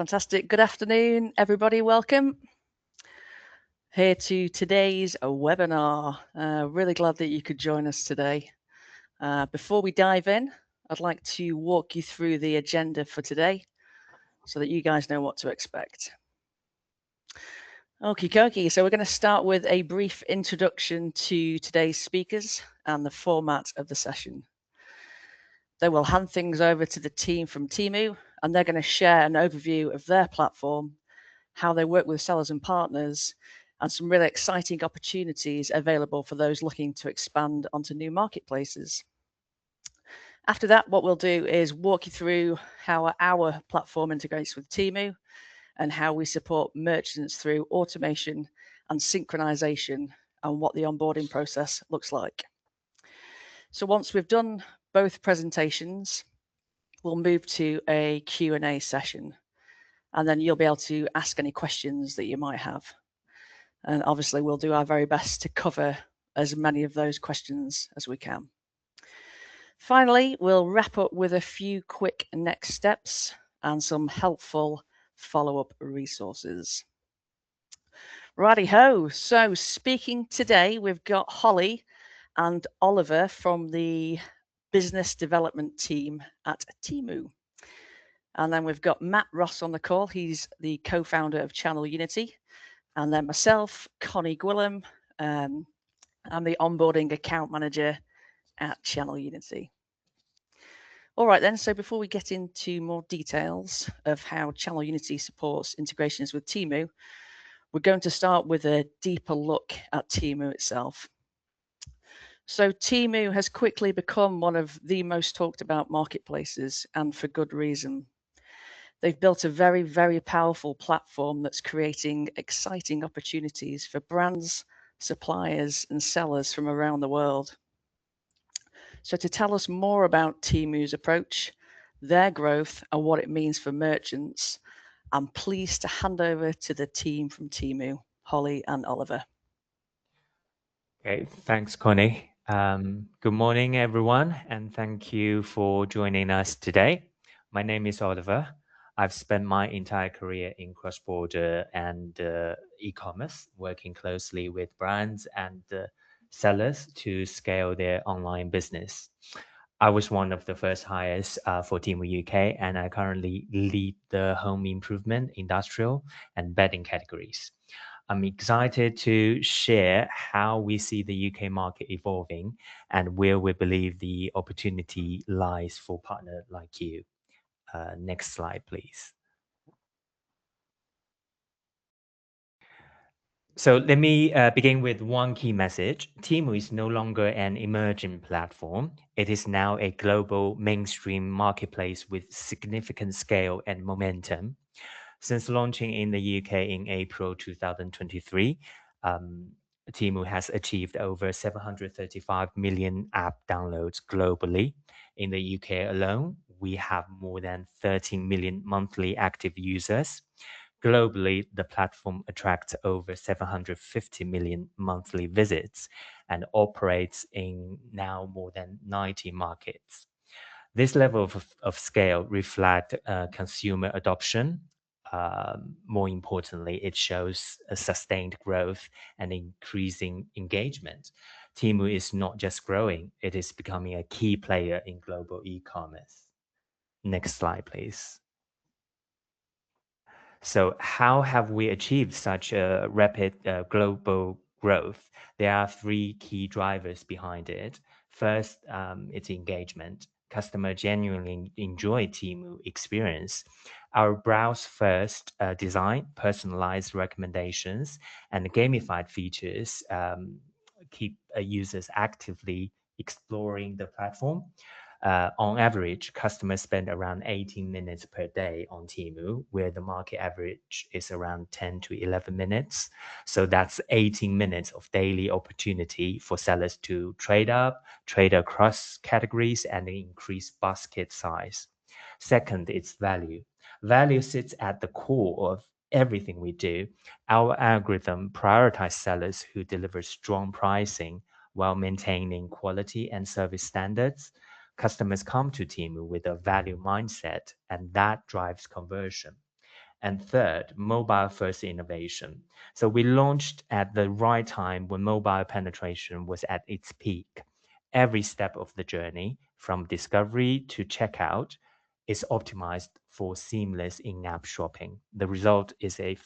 Fantastic. Good afternoon, everybody. Welcome here to today's webinar. Really glad that you could join us today. Before we dive in, I'd like to walk you through the agenda for today so that you guys know what to expect. Okie dokie. So we're going to start with a brief introduction to today's speakers and the format of the session. Then we'll hand things over to the team from Temu, and they're going to share an overview of their platform, how they work with sellers and partners, and some really exciting opportunities available for those looking to expand onto new marketplaces. After that, what we'll do is walk you through how our platform integrates with Temu and how we support merchants through automation and synchronization and what the onboarding process looks like. So once we've done both presentations, we'll move to a Q&A session, and then you'll be able to ask any questions that you might have. And obviously, we'll do our very best to cover as many of those questions as we can. Finally, we'll wrap up with a few quick next steps and some helpful follow-up resources. Righty-ho. So speaking today, we've got Holly and Oliver from the business development team at Temu. And then we've got Matt Ross on the call. He's the co-founder of ChannelUnity. And then myself, Connie Gwillam, I'm the onboarding account manager at ChannelUnity. All right then, so before we get into more details of how ChannelUnity supports integrations with Temu, we're going to start with a deeper look at Temu itself. So Temu has quickly become one of the most talked about marketplaces, and for good reason. They've built a very, very powerful platform that's creating exciting opportunities for brands, suppliers, and sellers from around the world. So to tell us more about Temu's approach, their growth, and what it means for merchants, I'm pleased to hand over to the team from Temu, Holly and Oliver. Okay, thanks, Connie. Good morning, everyone, and thank you for joining us today. My name is Oliver. I've spent my entire career in cross-border and e-commerce, working closely with brands and sellers to scale their online business. I was one of the first hires for Temu UK, and I currently lead the home improvement, industrial, and bedding categories. I'm excited to share how we see the UK market evolving and where we believe the opportunity lies for partners like you. Next slide, please. So let me begin with one key message. Temu is no longer an emerging platform. It is now a global mainstream marketplace with significant scale and momentum. Since launching in the UK in April 2023, Temu has achieved over 735 million app downloads globally. In the UK alone, we have more than 13 million monthly active users. Globally, the platform attracts over 750 million monthly visits and operates in now more than 90 markets. This level of scale reflects consumer adoption. More importantly, it shows a sustained growth and increasing engagement. Temu is not just growing, it is becoming a key player in global e-commerce. Next slide, please. So how have we achieved such a rapid global growth? There are three key drivers behind it. First, it's engagement. Customers genuinely enjoy Temu experience. Our browse-first design, personalized recommendations, and gamified features keep users actively exploring the platform. On average, customers spend around 18 minutes per day on Temu, where the market average is around 10 to 11 minutes. So that's 18 minutes of daily opportunity for sellers to trade up, trade across categories, and increase basket size. Second, it's value. Value sits at the core of everything we do. Our algorithm prioritizes sellers who deliver strong pricing while maintaining quality and service standards. Customers come to Temu with a value mindset, and that drives conversion. And third, mobile first innovation. So we launched at the right time when mobile penetration was at its peak. Every step of the journey, from discovery to checkout, is optimized for seamless in-app shopping. The result is a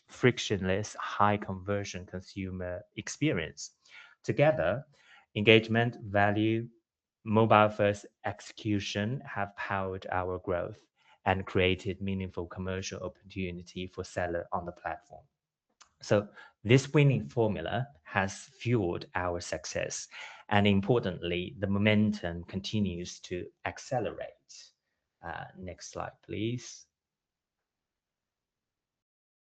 frictionless, high-conversion consumer experience. Together, engagement, value, mobile-first execution have powered our growth and created meaningful commercial opportunity for seller on the platform. So this winning formula has fueled our success, and importantly, the momentum continues to accelerate. Next slide, please.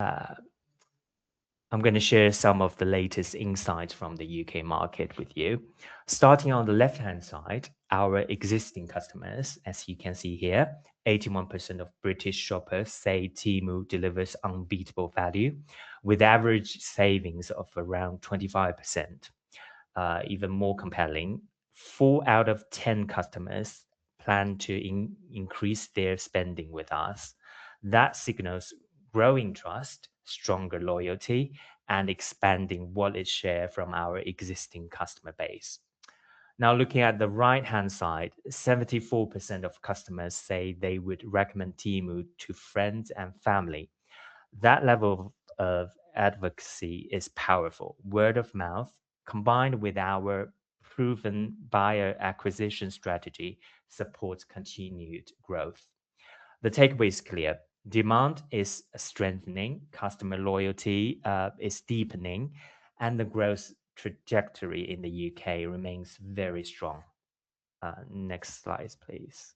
I'm going to share some of the latest insights from the UK market with you. Starting on the left-hand side, our existing customers, as you can see here, 81% of British shoppers say Temu delivers unbeatable value, with average savings of around 25%. Even more compelling, 4 out of 10 customers plan to increase their spending with us. That signals growing trust, stronger loyalty, and expanding wallet share from our existing customer base. Now, looking at the right-hand side, 74% of customers say they would recommend Temu to friends and family. That level of advocacy is powerful. Word of mouth, combined with our proven buyer acquisition strategy, supports continued growth. The takeaway is clear. Demand is strengthening, customer loyalty is deepening, and the growth trajectory in the UK remains very strong. Next slide, please.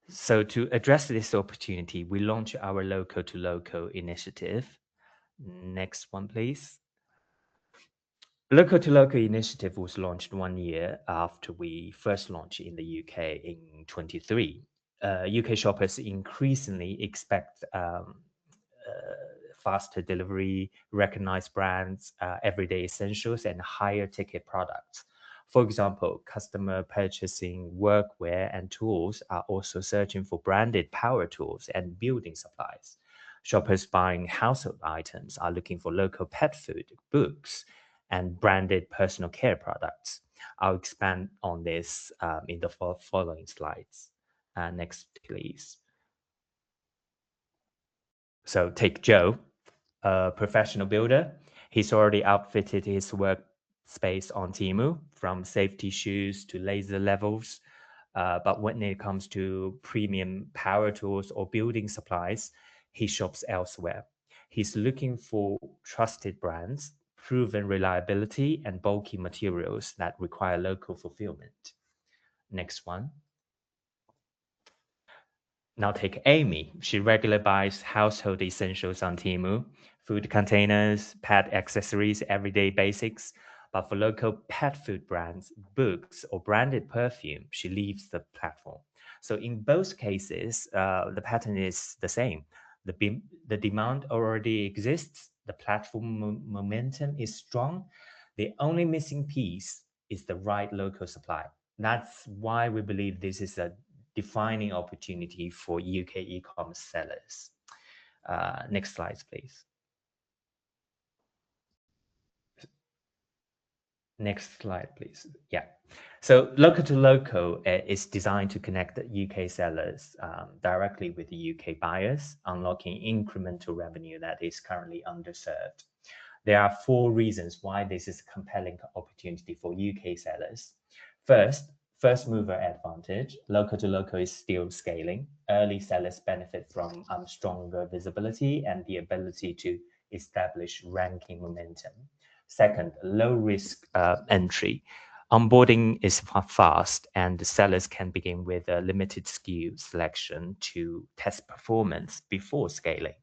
So to address this opportunity, we launched our Local to Local initiative. Next one, please. Local to Local initiative was launched 1 year after we first launched in the UK in 23. UK shoppers increasingly expect faster delivery, recognized brands, everyday essentials, and higher ticket products. For example, customer purchasing workwear and tools are also searching for branded power tools and building supplies. Shoppers buying household items are looking for local pet food, books, and branded personal care products. I'll expand on this in the following slides. Next, please. So take Joe, a professional builder. He's already outfitted his workspace on Temu, from safety shoes to laser levels. But when it comes to premium power tools or building supplies, he shops elsewhere. He's looking for trusted brands, proven reliability, and bulky materials that require local fulfillment. Next one. Now take Amy. She regularly buys household essentials on Temu, food containers, pet accessories, everyday basics. But for local pet food brands, books, or branded perfume, she leaves the platform. So in both cases, the pattern is the same. The demand already exists. The platform momentum is strong. The only missing piece is the right local supply. That's why we believe this is a defining opportunity for UK e-commerce sellers. Next slide, please. Next slide, please. Yeah. So local to local is designed to connect UK sellers directly with the UK buyers, unlocking incremental revenue that is currently underserved. There are 4 reasons why this is a compelling opportunity for UK sellers. First mover advantage. Local to local is still scaling. Early sellers benefit from stronger visibility and the ability to establish ranking momentum. Second, low risk entry. Onboarding is fast, and the sellers can begin with a limited SKU selection to test performance before scaling.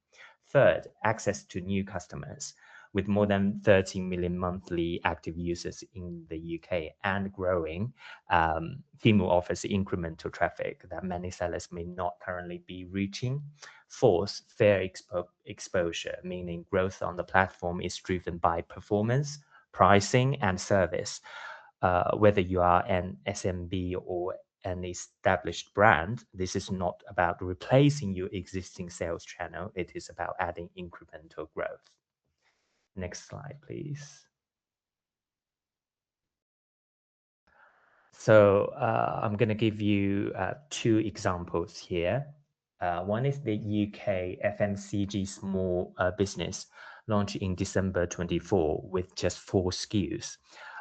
Third, access to new customers. With more than 13 million monthly active users in the UK and growing, Temu offers incremental traffic that many sellers may not currently be reaching. Fourth, fair exposure, meaning growth on the platform is driven by performance, pricing, and service. Whether you are an SMB or an established brand, this is not about replacing your existing sales channel. It is about adding incremental growth. Next slide, please. So I'm going to give you two examples here. One is the UK FMCG small business launched in December 24 with just 4 SKUs.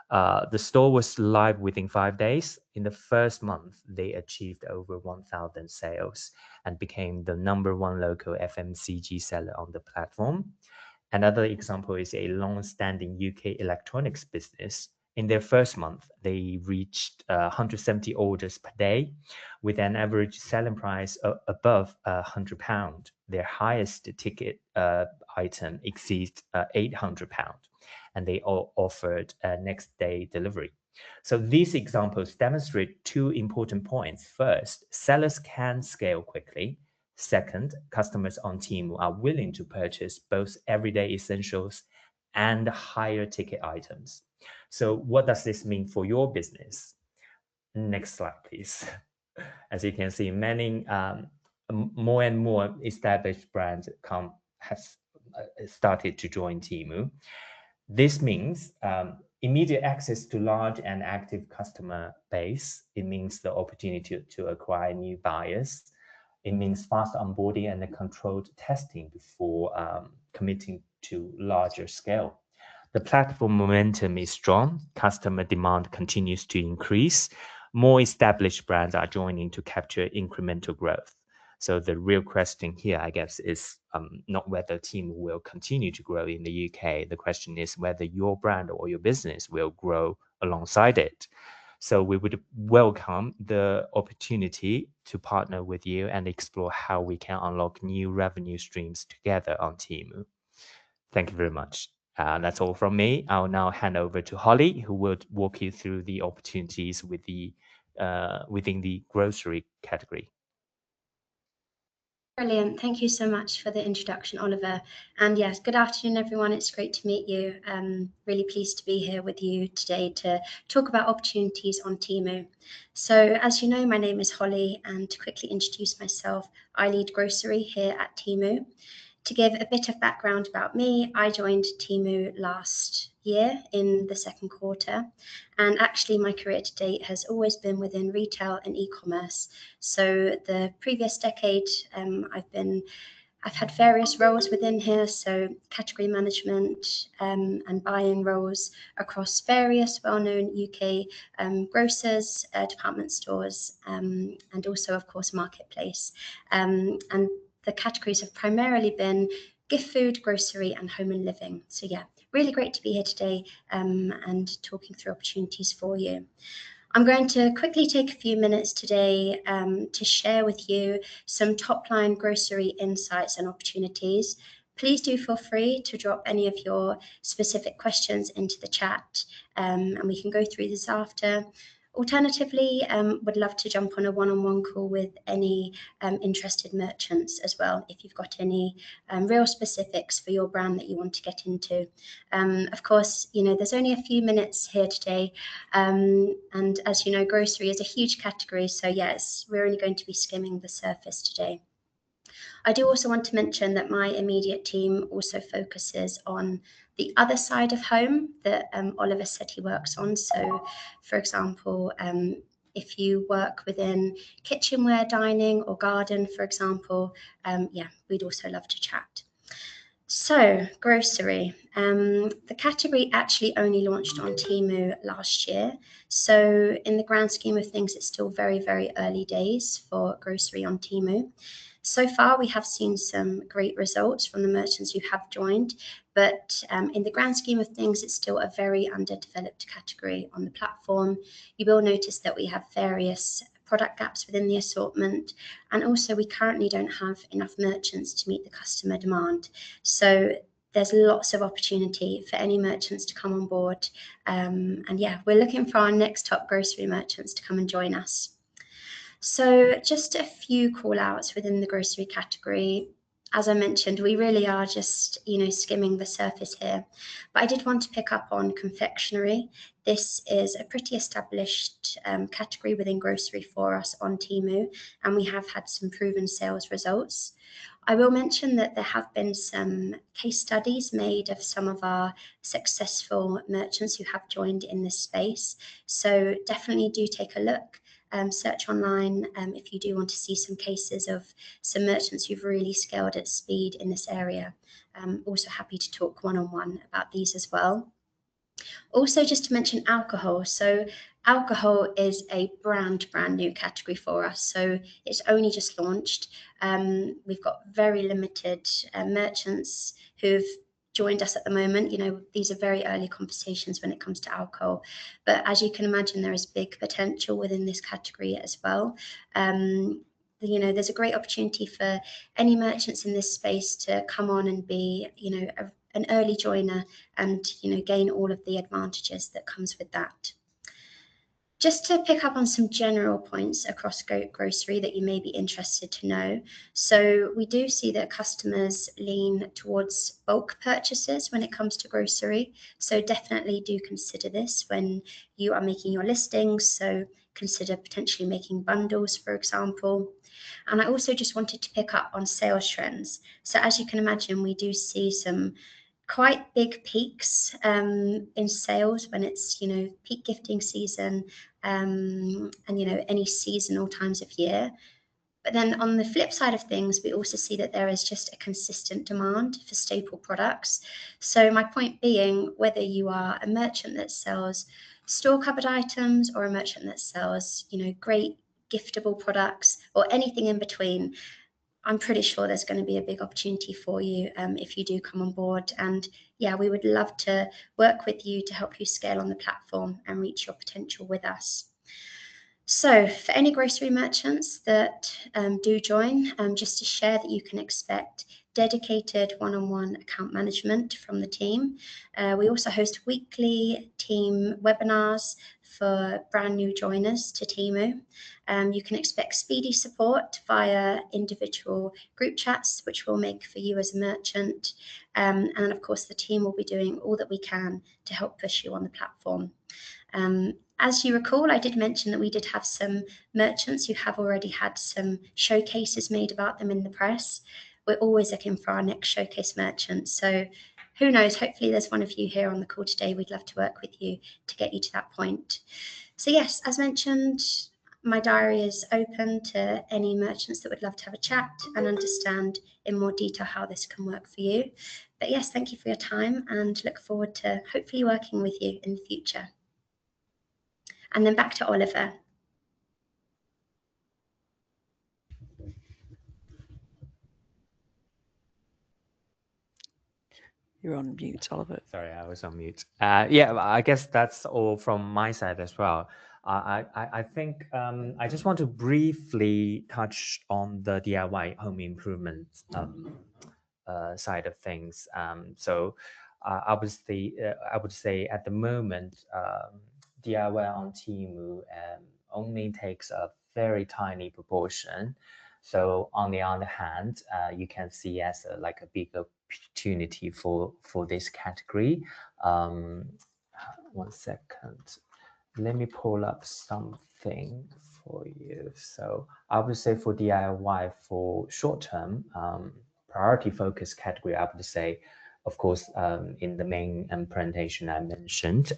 The store was live within 5 days. In the first month, they achieved over 1,000 sales and became the #1 local FMCG seller on the platform. Another example is a long-standing UK electronics business. In their first month, they reached 170 orders per day with an average selling price above £100. Their highest ticket item exceeds £800, and they all offered next day delivery. So these examples demonstrate 2 important points. First, sellers can scale quickly. Second, customers on Temu are willing to purchase both everyday essentials and higher ticket items. So what does this mean for your business? Next slide, please. As you can see, many more and more established brands have started to join Temu. This means immediate access to large and active customer base. It means the opportunity to acquire new buyers. It means fast onboarding and controlled testing before committing to larger scale. The platform momentum is strong. Customer demand continues to increase. More established brands are joining to capture incremental growth. So the real question here, I guess, is not whether Temu will continue to grow in the UK. The question is whether your brand or your business will grow alongside it. So we would welcome the opportunity to partner with you and explore how we can unlock new revenue streams together on Temu. Thank you very much. That's all from me. I'll now hand over to Holly, who will walk you through the opportunities with within the grocery category. Brilliant. Thank you so much for the introduction, Oliver. And yes, good afternoon, everyone. It's great to meet you. Really pleased to be here with you today to talk about opportunities on Temu. So as you know, my name is Holly, and to quickly introduce myself, I lead grocery here at Temu. To give a bit of background about me, I joined Temu last year in the second quarter, and actually my career to date has always been within retail and e-commerce. So the previous decade, I've had various roles within here, so category management and buying roles across various well-known UK grocers, department stores, and also, of course, marketplace. And the categories have primarily been gift food, grocery, and home and living. So yeah, really great to be here today and talking through opportunities for you. I'm going to quickly take a few minutes today to share with you some top-line grocery insights and opportunities. Please do feel free to drop any of your specific questions into the chat, and we can go through this after. Alternatively, would love to jump on a one-on-one call with any interested merchants as well, if you've got any real specifics for your brand that you want to get into. Of course, you know, there's only a few minutes here today, and as you know, grocery is a huge category, so yes, we're only going to be skimming the surface today. I do also want to mention that my immediate team also focuses on the other side of home that Oliver said he works on. So, for example, if you work within kitchenware, dining or garden, for example, yeah, we'd also love to chat. So, grocery. The category actually only launched on Temu last year. So, in the grand scheme of things, it's still very, very early days for grocery on Temu. So far, we have seen some great results from the merchants who have joined, but in the grand scheme of things, it's still a very underdeveloped category on the platform. You will notice that we have various product gaps within the assortment, and also we currently don't have enough merchants to meet the customer demand. So there's lots of opportunity for any merchants to come on board. And yeah, we're looking for our next top grocery merchants to come and join us. So just a few call outs within the grocery category. as I mentioned, we really are just, skimming the surface here. But I did want to pick up on confectionery. This is a pretty established category within grocery for us on Temu, and we have had some proven sales results. I will mention that there have been some case studies made of some of our successful merchants who have joined in this space. So definitely do take a look. Search online if you do want to see some cases of some merchants who've really scaled at speed in this area. Also happy to talk one-on-one about these as well. Also, just to mention alcohol. So alcohol is a brand new category for us. So it's only just launched. We've got very limited merchants who've joined us at the moment. These are very early conversations when it comes to alcohol. But as you can imagine, there is big potential within this category as well. There's a great opportunity for any merchants in this space to come on and be, an early joiner and, gain all of the advantages that comes with that. Just to pick up on some general points across grocery that you may be interested to know. So we do see that customers lean towards bulk purchases when it comes to grocery. So definitely do consider this when you are making your listings. So consider potentially making bundles, for example. And I also just wanted to pick up on sales trends. So as you can imagine, we do see some quite big peaks in sales when it's, peak gifting season and, any seasonal times of year. But then on the flip side of things, we also see that there is just a consistent demand for staple products. So my point being, whether you are a merchant that sells store cupboard items or a merchant that sells, great giftable products or anything in between, I'm pretty sure there's going to be a big opportunity for you if you do come on board. And yeah, we would love to work with you to help you scale on the platform and reach your potential with us. So for any grocery merchants that do join, just to share that you can expect dedicated one-on-one account management from the team. We also host weekly team webinars for brand new joiners to Temu. You can expect speedy support via individual group chats, which we'll make for you as a merchant. And of course, the team will be doing all that we can to help push you on the platform. As you recall, I did mention that we did have some merchants who have already had some showcases made about them in the press. We're always looking for our next showcase merchant. So who knows, hopefully there's one of you here on the call today. We'd love to work with you to get you to that point. So yes, as mentioned, my diary is open to any merchants that would love to have a chat and understand in more detail how this can work for you. But yes, thank you for your time and look forward to hopefully working with you in the future. And then back to Oliver. You're on mute, Oliver. Sorry, I was on mute. Yeah, I guess that's all from my side as well. I think I just want to briefly touch on the DIY home improvement side of things. So obviously, I would say at the moment, DIY on Temu only takes a very tiny proportion. So on the other hand, you can see as like a big opportunity for this category. 1 second. Let me pull up something for you. So I would say for DIY for short term, priority focus category, I would say, of course, in the main presentation I mentioned,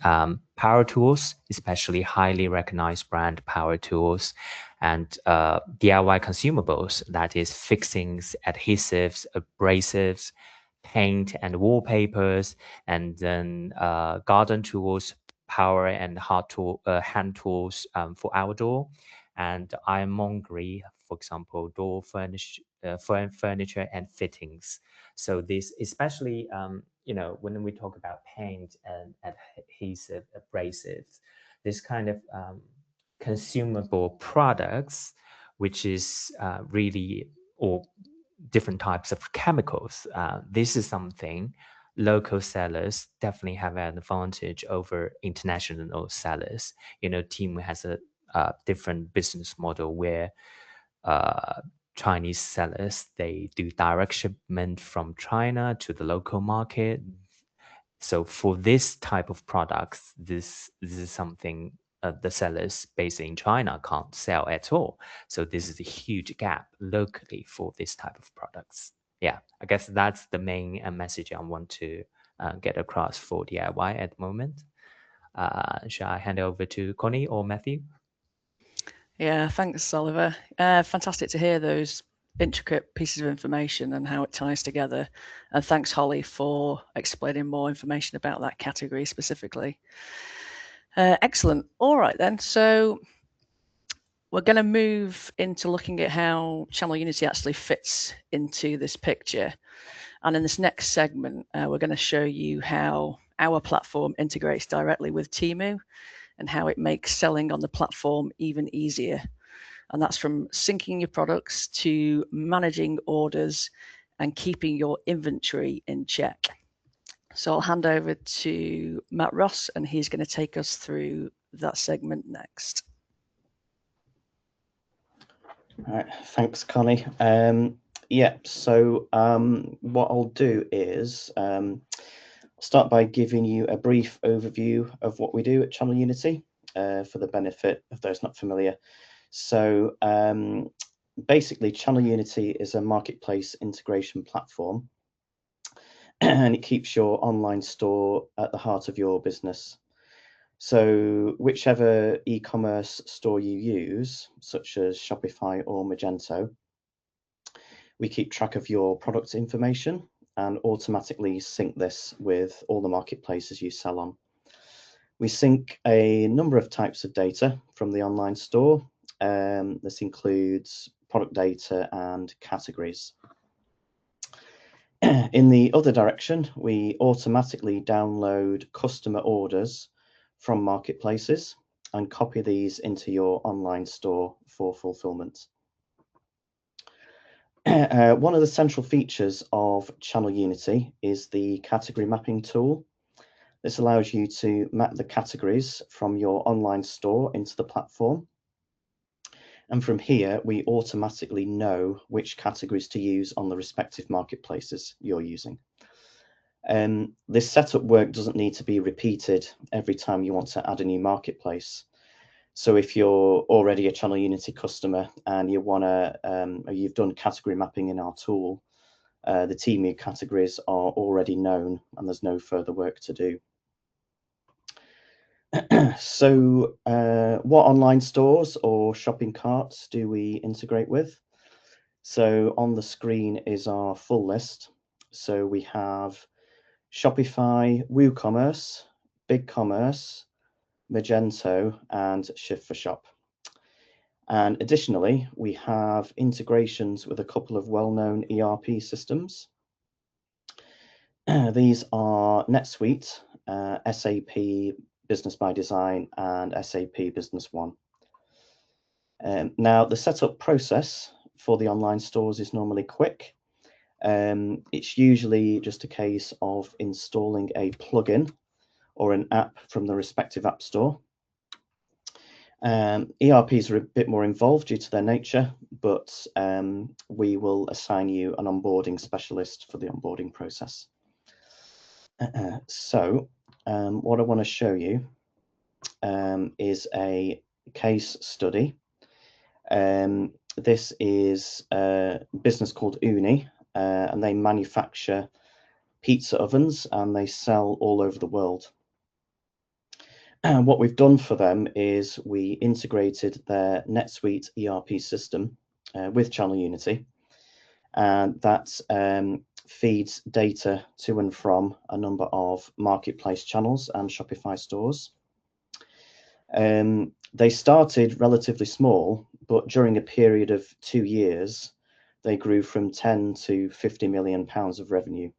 power tools, especially highly recognized brand power tools, and DIY consumables, that is fixings, adhesives, abrasives, paint and wallpapers, and then garden tools, power and hand tools for outdoor, and ironmongery, for example, door furniture and fittings. So this, especially, when we talk about paint and adhesive, abrasives, this kind of consumable products, which is really, or different types of chemicals. This is something local sellers definitely have an advantage over international sellers. Temu has a different business model where Chinese sellers, they do direct shipment from China to the local market. So for this type of products, this is something the sellers based in China can't sell at all. So this is a huge gap locally for this type of products. Yeah, I guess that's the main message I want to get across for DIY at the moment. Shall I hand it over to Connie or Matthew? Yeah, thanks, Oliver. Fantastic to hear those intricate pieces of information and how it ties together. And thanks, Holly, for explaining more information about that category specifically. Excellent. All right, then. So we're going to move into looking at how ChannelUnity actually fits into this picture. And in this next segment, we're going to show you how our platform integrates directly with Temu and how it makes selling on the platform even easier. And that's from syncing your products to managing orders and keeping your inventory in check. So I'll hand over to Matt Ross, and he's going to take us through that segment next. All right, thanks, Connie. Yeah, so what I'll do is start by giving you a brief overview of what we do at ChannelUnity for the benefit of those not familiar. So basically, ChannelUnity is a marketplace integration platform, and it keeps your online store at the heart of your business. So whichever e-commerce store you use, such as Shopify or Magento, we keep track of your product information and automatically sync this with all the marketplaces you sell on. We sync a number of types of data from the online store. This includes product data and categories. In the other direction, we automatically download customer orders from marketplaces and copy these into your online store for fulfillment. One of the central features of ChannelUnity is the category mapping tool. This allows you to map the categories from your online store into the platform. And from here, we automatically know which categories to use on the respective marketplaces you're using. This setup work doesn't need to be repeated every time you want to add a new marketplace. So if you're already a ChannelUnity customer and you want to, you've done category mapping in our tool, the Temu categories are already known and there's no further work to do. So what online stores or shopping carts do we integrate with? So on the screen is our full list. So we have Shopify, WooCommerce, BigCommerce, Magento, and Shift4Shop. And additionally, we have integrations with a couple of well-known ERP systems. These are NetSuite, SAP Business by Design, and SAP Business One. Now, the setup process for the online stores is normally quick. It's usually just a case of installing a plugin or an app from the respective app store. ERPs are a bit more involved due to their nature, but we will assign you an onboarding specialist for the onboarding process. So what I want to show you is a case study. This is a business called Uni, and they manufacture pizza ovens and they sell all over the world. And what we've done for them is we integrated their NetSuite ERP system with ChannelUnity, and that feeds data to and from a number of marketplace channels and Shopify stores. They started relatively small, but during a period of 2 years, they grew from 10 to 50 million pounds of revenue.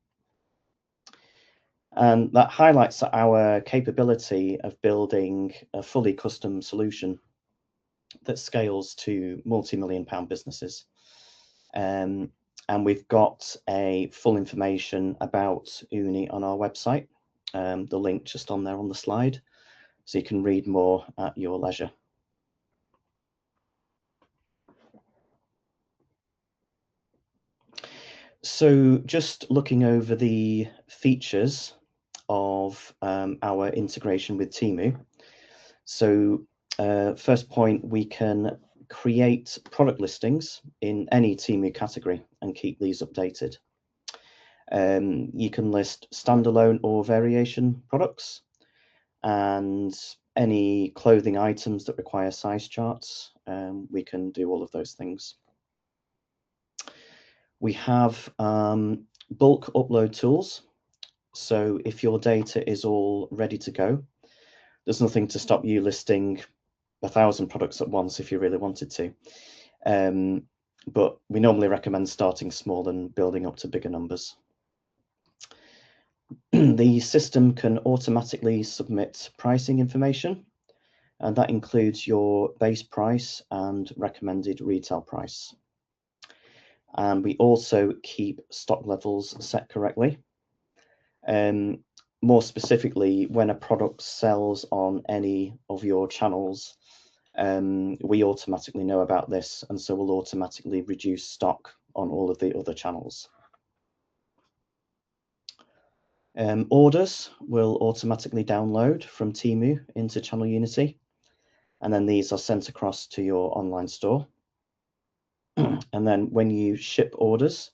And that highlights our capability of building a fully custom solution that scales to multi-million-pound businesses. And we've got a full information about Uni on our website, the link just on there on the slide, so you can read more at your leisure. So just looking over the features of our integration with Temu. So first point, we can create product listings in any Temu category and keep these updated. You can list standalone or variation products, and any clothing items that require size charts, we can do all of those things. We have bulk upload tools. So if your data is all ready to go, there's nothing to stop you listing 1,000 products at once if you really wanted to. But we normally recommend starting small and building up to bigger numbers. The system can automatically submit pricing information, and that includes your base price and recommended retail price. And we also keep stock levels set correctly. More specifically, when a product sells on any of your channels, we automatically know about this, and so we'll automatically reduce stock on all of the other channels. Orders will automatically download from Temu into ChannelUnity, and then these are sent across to your online store. And then when you ship orders,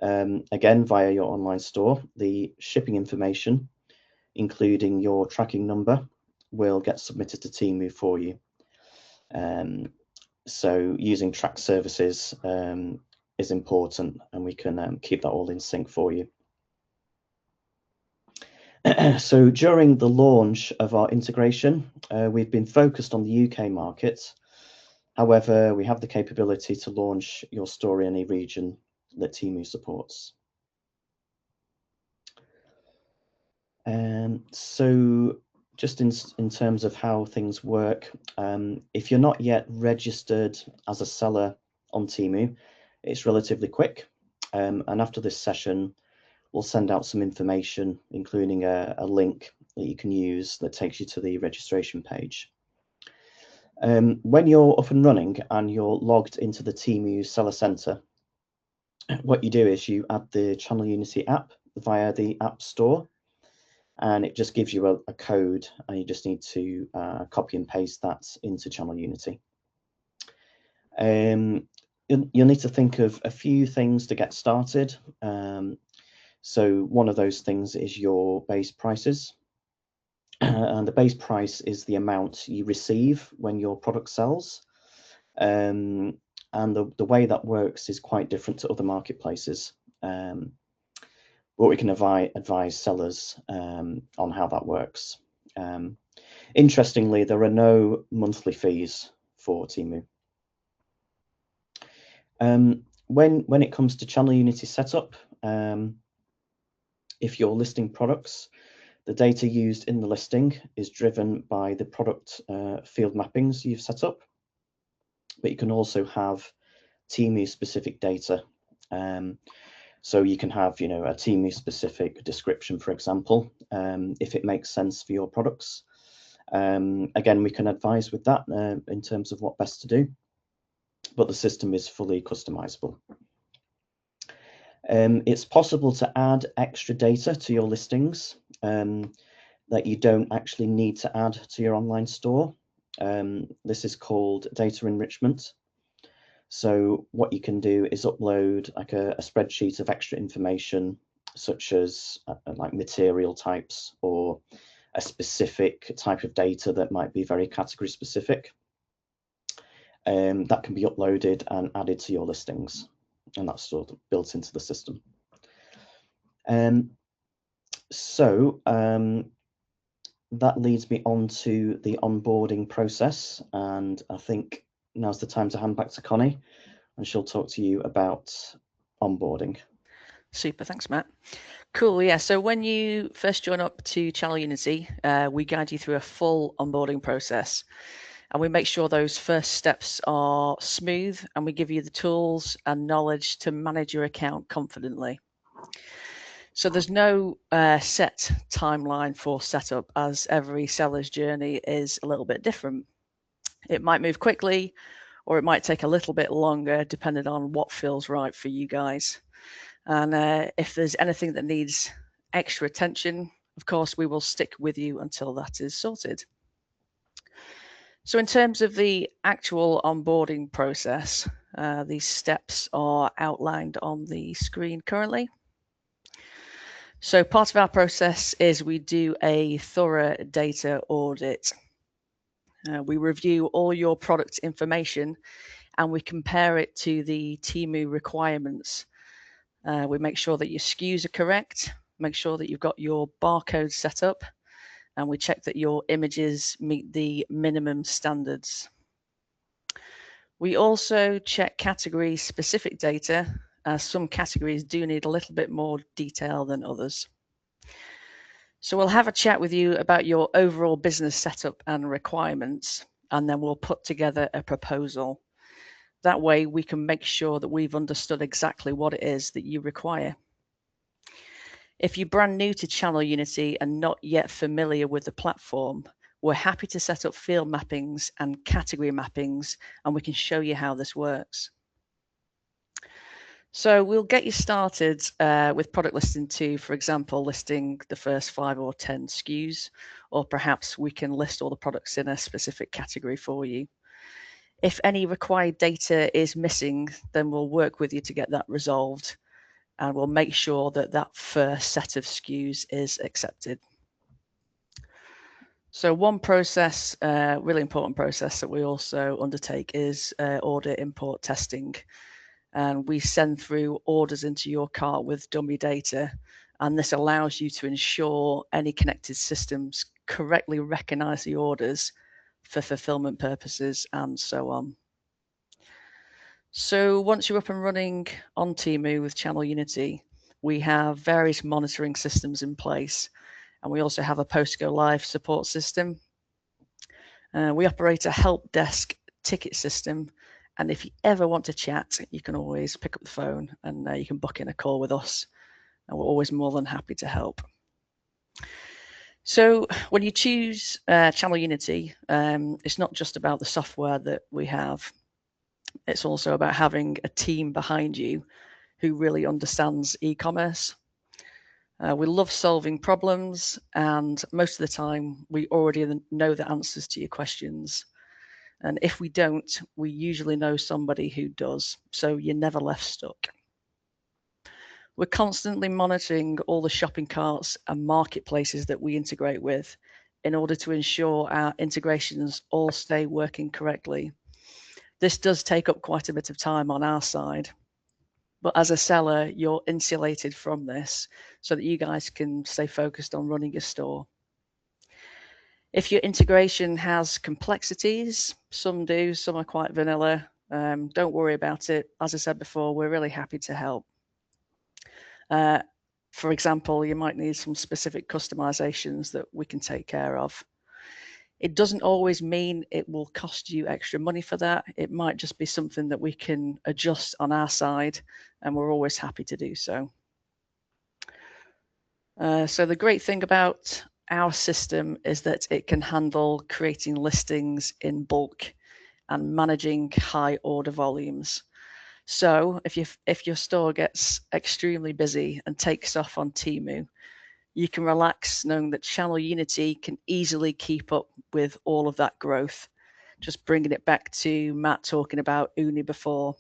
again via your online store, the shipping information, including your tracking number, will get submitted to Temu for you. So using track services is important, and we can keep that all in sync for you. So during the launch of our integration, we've been focused on the UK market. However, we have the capability to launch your store in any region that Temu supports. So just in terms of how things work, if you're not yet registered as a seller on Temu, it's relatively quick. And after this session, we'll send out some information, including a link that you can use that takes you to the registration page. When you're up and running and you're logged into the Temu Seller Center, what you do is you add the ChannelUnity app via the App Store, and it just gives you a code, and you just need to copy and paste that into ChannelUnity. You'll need to think of a few things to get started. So one of those things is your base prices. And the base price is the amount you receive when your product sells. And the way that works is quite different to other marketplaces. But we can advise sellers on how that works. Interestingly, there are no monthly fees for Temu. When it comes to ChannelUnity setup, if you're listing products, the data used in the listing is driven by the product field mappings you've set up, but you can also have Temu specific data. So you can have, a Temu specific description, for example, if it makes sense for your products. Again, we can advise with that in terms of what best to do, but the system is fully customizable. It's possible to add extra data to your listings that you don't actually need to add to your online store. This is called data enrichment. So what you can do is upload like a spreadsheet of extra information, such as like material types or a specific type of data that might be very category specific. That can be uploaded and added to your listings, and that's sort of built into the system. So that leads me on to the onboarding process, and I think now's the time to hand back to Connie, and she'll talk to you about onboarding. Super, thanks, Matt. Cool, yeah. So when you first join up to ChannelUnity, we guide you through a full onboarding process, and we make sure those first steps are smooth, and we give you the tools and knowledge to manage your account confidently. So there's no set timeline for setup, as every seller's journey is a little bit different. It might move quickly, or it might take a little bit longer, depending on what feels right for you guys. And if there's anything that needs extra attention, of course, we will stick with you until that is sorted. So in terms of the actual onboarding process, these steps are outlined on the screen currently. So part of our process is we do a thorough data audit. We review all your product information and we compare it to the Temu requirements. We make sure that your SKUs are correct, make sure that you've got your barcode set up, and we check that your images meet the minimum standards. We also check category specific data, as some categories do need a little bit more detail than others. So we'll have a chat with you about your overall business setup and requirements, and then we'll put together a proposal. That way we can make sure that we've understood exactly what it is that you require. If you're brand new to ChannelUnity and not yet familiar with the platform, we're happy to set up field mappings and category mappings, and we can show you how this works. So we'll get you started with product listing 2, for example, listing the first 5 or 10 SKUs, or perhaps we can list all the products in a specific category for you. If any required data is missing, then we'll work with you to get that resolved, and we'll make sure that that first set of SKUs is accepted. So one process, really important process that we also undertake is order import testing. And we send through orders into your cart with dummy data, and this allows you to ensure any connected systems correctly recognize the orders for fulfillment purposes and so on. So once you're up and running on Temu with ChannelUnity, we have various monitoring systems in place, and we also have a post-go live support system. We operate a help desk ticket system, and if you ever want to chat, you can always pick up the phone and you can book in a call with us, and we're always more than happy to help. So when you choose ChannelUnity, it's not just about the software that we have. It's also about having a team behind you who really understands e-commerce. We love solving problems, and most of the time we already know the answers to your questions. And if we don't, we usually know somebody who does, so you're never left stuck. We're constantly monitoring all the shopping carts and marketplaces that we integrate with in order to ensure our integrations all stay working correctly. This does take up quite a bit of time on our side, but as a seller, you're insulated from this so that you guys can stay focused on running your store. If your integration has complexities, some do, some are quite vanilla, don't worry about it. As I said before, we're really happy to help. For example, you might need some specific customizations that we can take care of. It doesn't always mean it will cost you extra money for that. It might just be something that we can adjust on our side, and we're always happy to do so. So the great thing about our system is that it can handle creating listings in bulk and managing high order volumes. So if your store gets extremely busy and takes off on Temu, you can relax knowing that ChannelUnity can easily keep up with all of that growth. Just bringing it back to Matt talking about Uni before,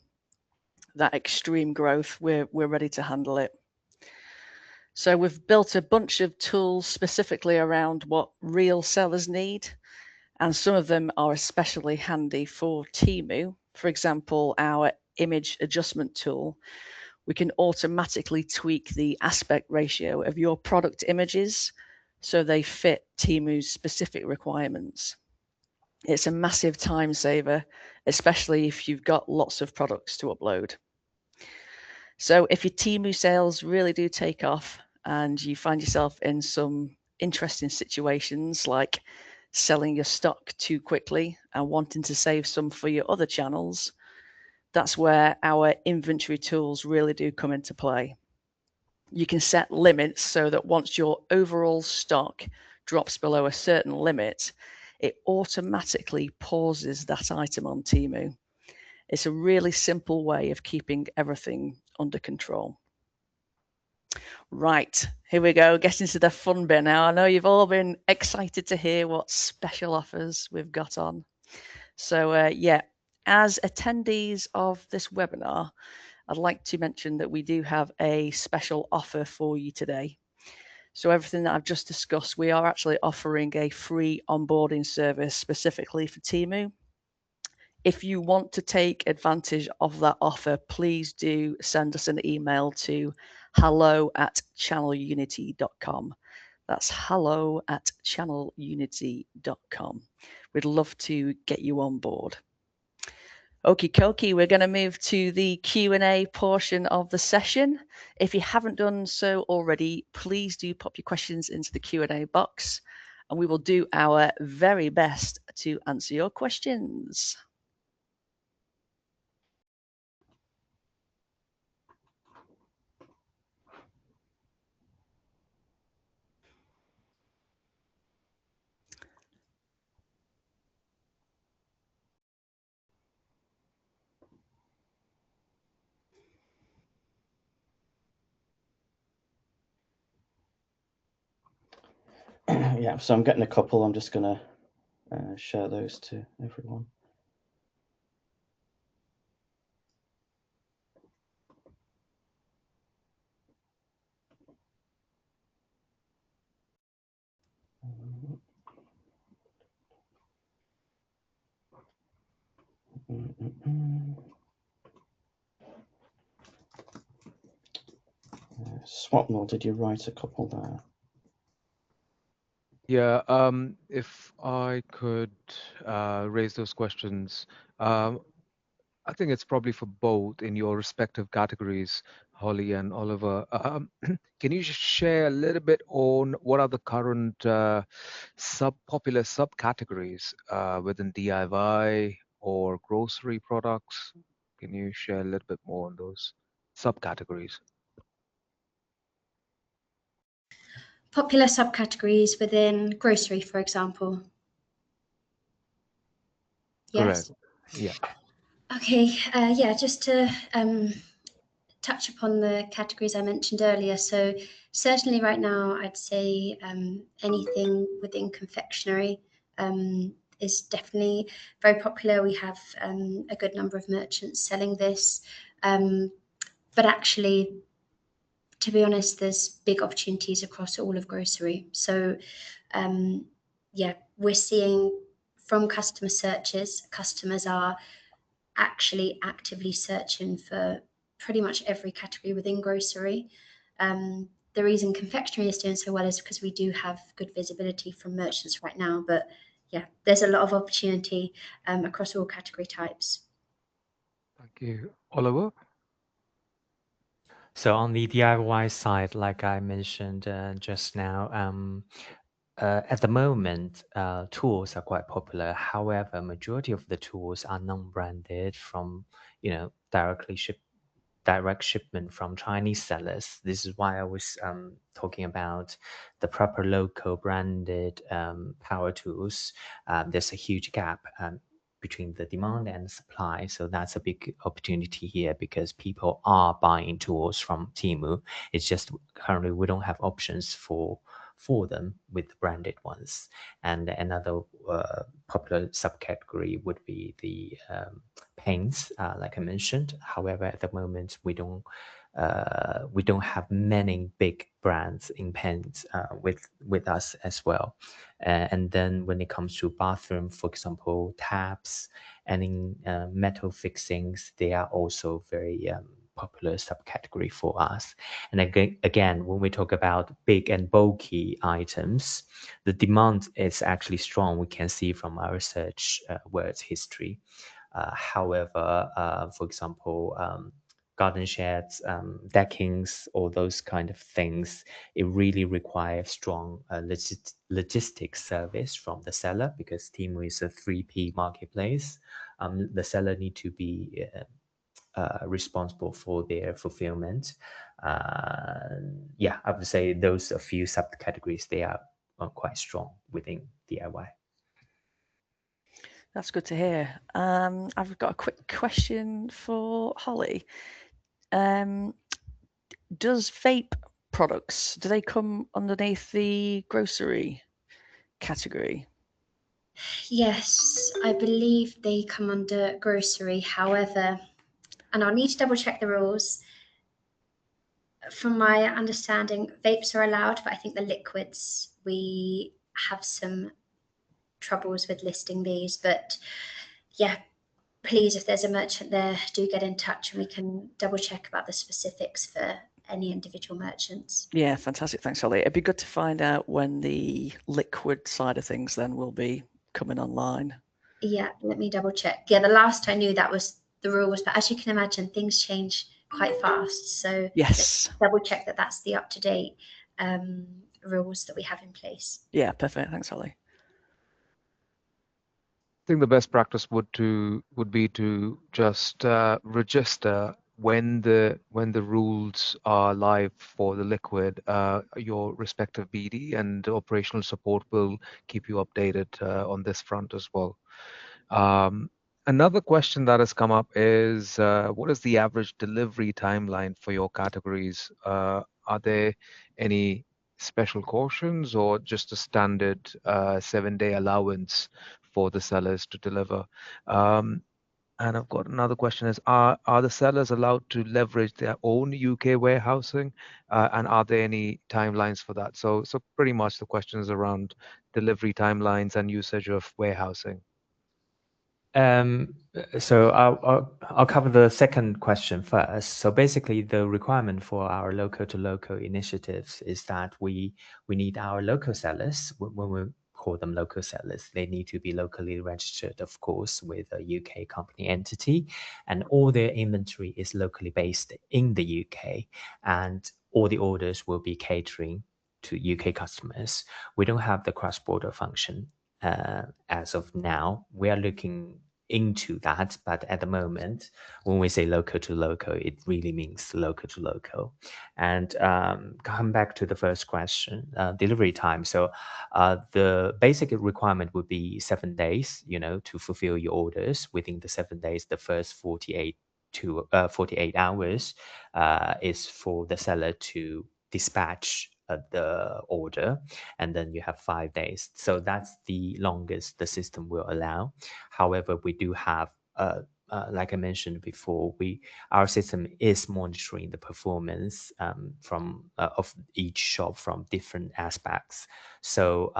that extreme growth, we're ready to handle it. So we've built a bunch of tools specifically around what real sellers need, and some of them are especially handy for Temu. For example, our image adjustment tool. We can automatically tweak the aspect ratio of your product images so they fit Temu's specific requirements. It's a massive time saver, especially if you've got lots of products to upload. So if your Temu sales really do take off and you find yourself in some interesting situations like selling your stock too quickly and wanting to save some for your other channels, that's where our inventory tools really do come into play. You can set limits so that once your overall stock drops below a certain limit, it automatically pauses that item on Temu. It's a really simple way of keeping everything under control. Right, here we go, getting to the fun bit now. I know you've all been excited to hear what special offers we've got on. So yeah, as attendees of this webinar, I'd like to mention that we do have a special offer for you today. So everything that I've just discussed, we are actually offering a free onboarding service specifically for Temu. If you want to take advantage of that offer, please do send us an email to hello@channelunity.com. That's hello@channelunity.com. We'd love to get you on board. Okie dokie, we're going to move to the Q&A portion of the session. If you haven't done so already, please do pop your questions into the Q&A box, and we will do our very best to answer your questions. Yeah, so I'm getting a couple. I'm just going to share those to everyone. Swapnil, did you write a couple there? Yeah, if I could raise those questions. I think it's probably for both in your respective categories, Holly and Oliver. Can you just share a little bit on what are the current popular subcategories within DIY or grocery products? Can you share a little bit more on those subcategories? Popular subcategories within grocery, for example. Yes. Correct. Yeah. Okay. Yeah, just to touch upon the categories I mentioned earlier. So certainly right now, I'd say anything within confectionery is definitely very popular. We have a good number of merchants selling this. But actually, to be honest, there's big opportunities across all of grocery. So yeah, we're seeing from customer searches, customers are actually actively searching for pretty much every category within grocery. The reason confectionery is doing so well is because we do have good visibility from merchants right now. But yeah, there's a lot of opportunity across all category types. Thank you. Oliver? So on the DIY side, like I mentioned just now, at the moment, tools are quite popular. However, majority of the tools are non-branded from, direct shipment from Chinese sellers. This is why I was talking about the proper local branded power tools. There's a huge gap between the demand and supply. So that's a big opportunity here because people are buying tools from Temu. It's just currently we don't have options for them with branded ones. And another popular subcategory would be the paints, like I mentioned. However, at the moment we don't have many big brands in paints with us as well. And then when it comes to bathroom, for example, taps and in metal fixings, they are also very popular subcategory for us. And again, when we talk about big and bulky items, the demand is actually strong. We can see from our research words history. However, for example, garden sheds, deckings, all those kind of things, it really requires strong logistics service from the seller because Temu is a 3P marketplace. The seller need to be responsible for their fulfillment. Yeah, I would say those a few subcategories, they are quite strong within DIY. That's good to hear. I've got a quick question for Holly. Does vape products, do they come underneath the grocery category? Yes, I believe they come under grocery. However, and I'll need to double check the rules. From my understanding, vapes are allowed, but I think the liquids, we have some troubles with listing these. But yeah, please, if there's a merchant there, do get in touch and we can double check about the specifics for any individual merchants. Yeah, fantastic. Thanks, Holly. It'd be good to find out when the liquid side of things then will be coming online. Yeah, let me double check. Yeah, the last I knew that was the rules, but as you can imagine, things change quite fast. So yes, double check that that's the up-to-date rules that we have in place. Yeah, perfect. Thanks, Holly. I think the best practice would be to just register when the rules are live for the liquid. Your respective BD and operational support will keep you updated on this front as well. Another question that has come up is what is the average delivery timeline for your categories? Are there any special cautions or just a standard 7-day allowance for the sellers to deliver? And I've got another question is, are the sellers allowed to leverage their own UK warehousing? And are there any timelines for that? So pretty much the question is around delivery timelines and usage of warehousing. So I'll cover the second question first. So basically, the requirement for our local to local initiatives is that we need our local sellers. When we call them local sellers, they need to be locally registered, of course, with a UK company entity, and all their inventory is locally based in the UK, and all the orders will be catering to UK customers. We don't have the cross-border function as of now. We are looking into that, but at the moment, when we say local to local, it really means local to local. And come back to the first question, delivery time. So the basic requirement would be 7 days, to fulfill your orders within the 7 days. The first 48 hours is for the seller to dispatch the order, and then you have 5 days. So that's the longest the system will allow. However, we do have, like I mentioned before, our system is monitoring the performance of each shop from different aspects. So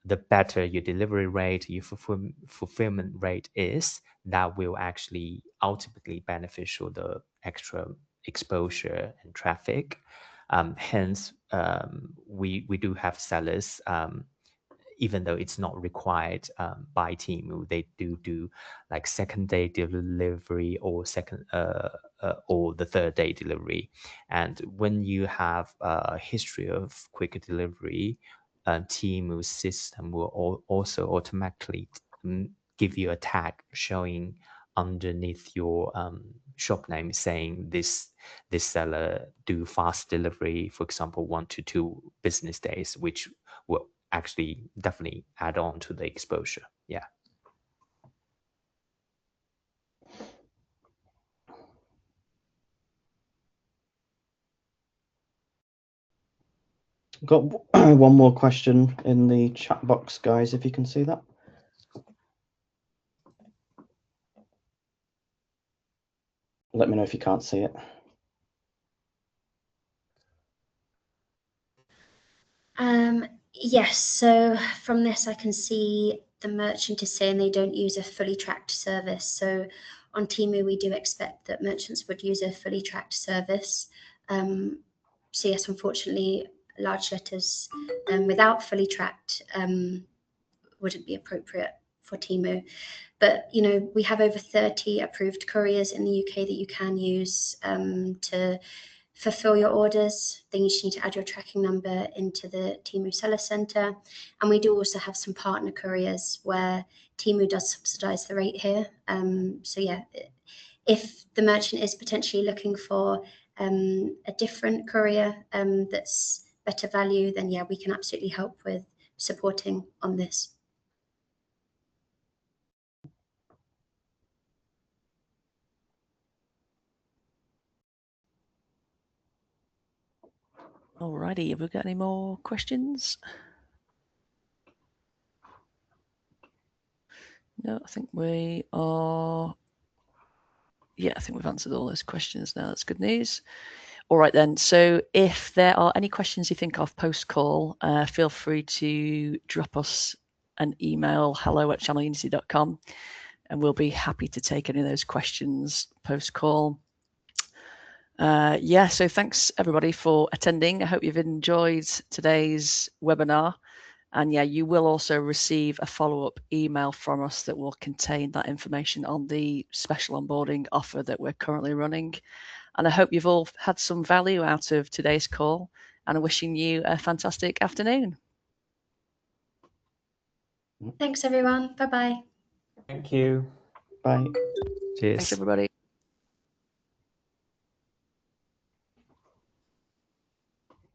the better your delivery rate, your fulfillment rate is, that will actually ultimately beneficial the extra exposure and traffic. Hence, we do have sellers, even though it's not required by Temu, they do like second day delivery or or the third day delivery. And when you have a history of quicker delivery, Temu's system will also automatically give you a tag showing underneath your shop name saying this seller do fast delivery, for example, 1 to 2 business days, which will actually definitely add on to the exposure. Yeah. Got one more question in the chat box, guys, if you can see that. Let me know if you can't see it. Yes, so from this I can see the merchant is saying they don't use a fully tracked service. So on Temu, we do expect that merchants would use a fully tracked service. So yes, unfortunately, large letters without fully tracked wouldn't be appropriate for Temu. But we have over 30 approved couriers in the UK that you can use to fulfill your orders. Then you just need to add your tracking number into the Temu Seller Centre. And we do also have some partner couriers where Temu does subsidise the rate here. So yeah, if the merchant is potentially looking for a different courier that's better value, then yeah, we can absolutely help with supporting on this. Alrighty, have we got any more questions? No, I think we are. Yeah, I think we've answered all those questions now. That's good news. All right then. So if there are any questions you think of post-call, feel free to drop us an email, hello@channelunity.com, and we'll be happy to take any of those questions post-call. Yeah, so thanks everybody for attending. I hope you've enjoyed today's webinar. And yeah, you will also receive a follow-up email from us that will contain that information on the special onboarding offer that we're currently running. And I hope you've all had some value out of today's call, and I'm wishing you a fantastic afternoon. Thanks, everyone. Bye-bye. Thank you. Bye. Cheers. Thanks, everybody.